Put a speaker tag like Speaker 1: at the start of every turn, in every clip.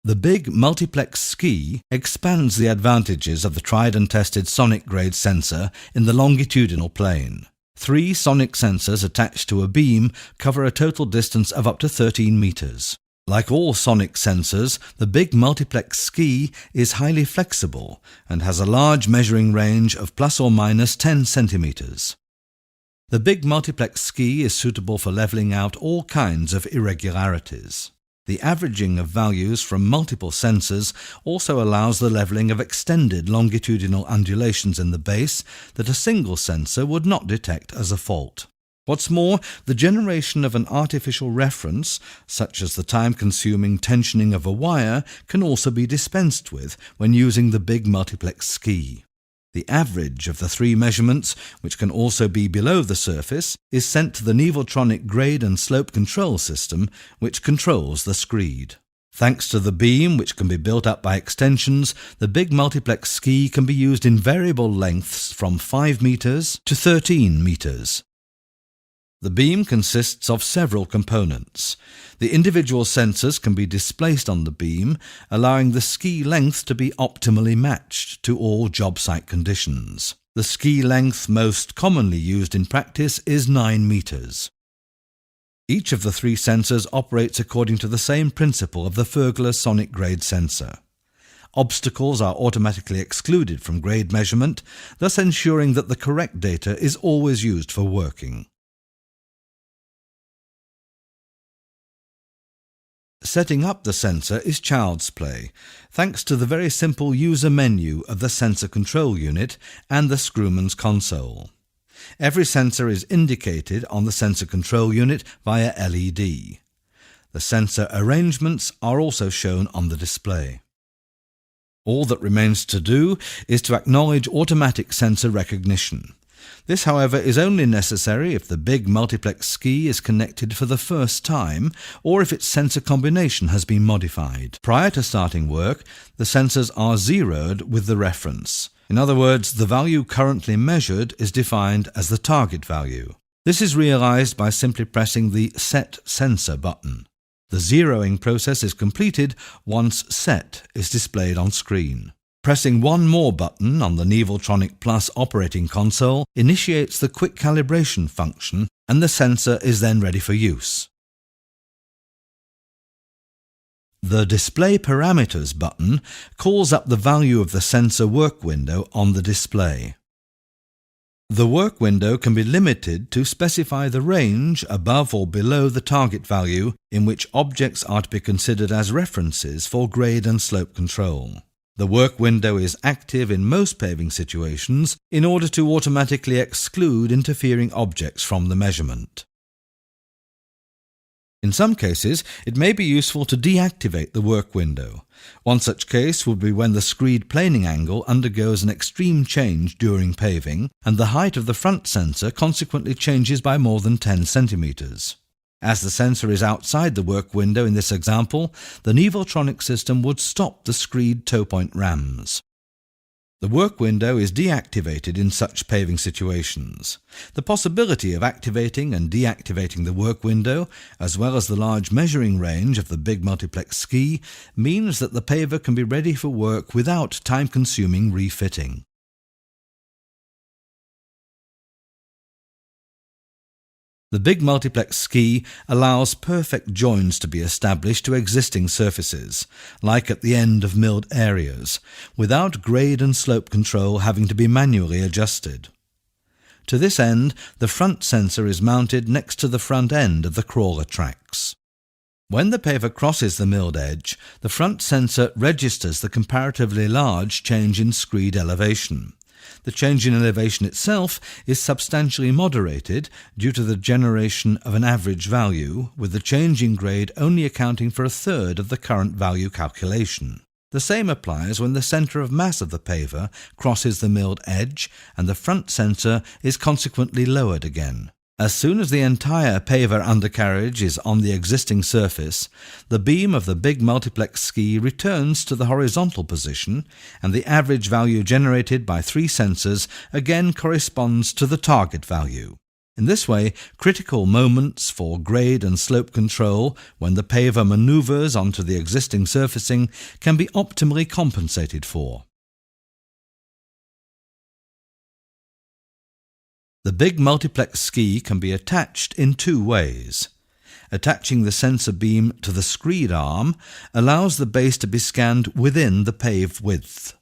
Speaker 1: The big multiplex ski expands the advantages of the tried and tested sonic grade sensor in the longitudinal plane. 3 sonic sensors attached to a beam cover a total distance of up to 13 meters. Like all sonic sensors, the big multiplex ski is highly flexible and has a large measuring range of plus or minus 10 centimeters. The big multiplex ski is suitable for leveling out all kinds of irregularities. The averaging of values from multiple sensors also allows the leveling of extended longitudinal undulations in the base that a single sensor would not detect as a fault. What's more, the generation of an artificial reference, such as the time-consuming tensioning of a wire, can also be dispensed with when using the big multiplex ski. The average of the 3 measurements, which can also be below the surface, is sent to the Nevotronic grade and slope control system, which controls the screed. Thanks to the beam, which can be built up by extensions, the big multiplex ski can be used in variable lengths from 5 meters to 13 meters. The beam consists of several components. The individual sensors can be displaced on the beam, allowing the ski length to be optimally matched to all job site conditions. The ski length most commonly used in practice is 9 meters. Each of the 3 sensors operates according to the same principle of the VOGELE sonic grade sensor. Obstacles are automatically excluded from grade measurement, thus ensuring that the correct data is always used for working. Setting up the sensor is child's play, thanks to the very simple user menu of the sensor control unit and the screwman's console. Every sensor is indicated on the sensor control unit via LED. The sensor arrangements are also shown on the display. All that remains to do is to acknowledge automatic sensor recognition. This, however, is only necessary if the big multiplex ski is connected for the first time or if its sensor combination has been modified. Prior to starting work, the sensors are zeroed with the reference. In other words, the value currently measured is defined as the target value. This is realized by simply pressing the Set Sensor button. The zeroing process is completed once Set is displayed on screen. Pressing one more button on the Nevotronic Plus operating console initiates the quick calibration function, and the sensor is then ready for use. The Display Parameters button calls up the value of the sensor work window on the display. The work window can be limited to specify the range above or below the target value in which objects are to be considered as references for grade and slope control. The work window is active in most paving situations in order to automatically exclude interfering objects from the measurement. In some cases, it may be useful to deactivate the work window. One such case would be when the screed planing angle undergoes an extreme change during paving, and the height of the front sensor consequently changes by more than 10 centimeters. As the sensor is outside the work window in this example, the Nevotronic system would stop the screed toe point rams. The work window is deactivated in such paving situations. The possibility of activating and deactivating the work window, as well as the large measuring range of the big multiplex ski, means that the paver can be ready for work without time-consuming refitting. The big multiplex ski allows perfect joins to be established to existing surfaces, like at the end of milled areas, without grade and slope control having to be manually adjusted. To this end, the front sensor is mounted next to the front end of the crawler tracks. When the paver crosses the milled edge, the front sensor registers the comparatively large change in screed elevation. The change in elevation itself is substantially moderated due to the generation of an average value, with the change in grade only accounting for a third of the current value calculation. The same applies when the centre of mass of the paver crosses the milled edge and the front sensor is consequently lowered again. As soon as the entire paver undercarriage is on the existing surface, the beam of the big multiplex ski returns to the horizontal position, and the average value generated by 3 sensors again corresponds to the target value. In this way, critical moments for grade and slope control when the paver maneuvers onto the existing surfacing can be optimally compensated for. The big multiplex ski can be attached in two ways. Attaching the sensor beam to the screed arm allows the base to be scanned within the paved width.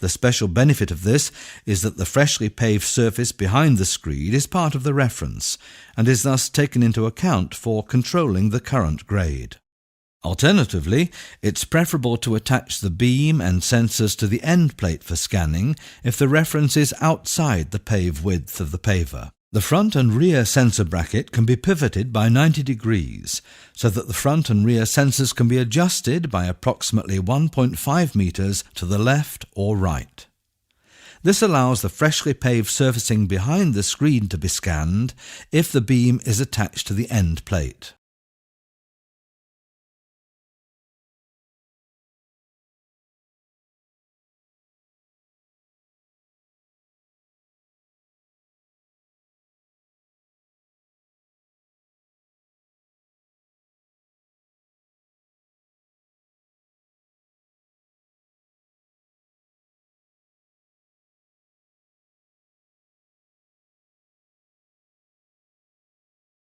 Speaker 1: The special benefit of this is that the freshly paved surface behind the screed is part of the reference and is thus taken into account for controlling the current grade. Alternatively, it's preferable to attach the beam and sensors to the end plate for scanning if the reference is outside the pave width of the paver. The front and rear sensor bracket can be pivoted by 90 degrees so that the front and rear sensors can be adjusted by approximately 1.5 meters to the left or right. This allows the freshly paved surfacing behind the screen to be scanned if the beam is attached to the end plate.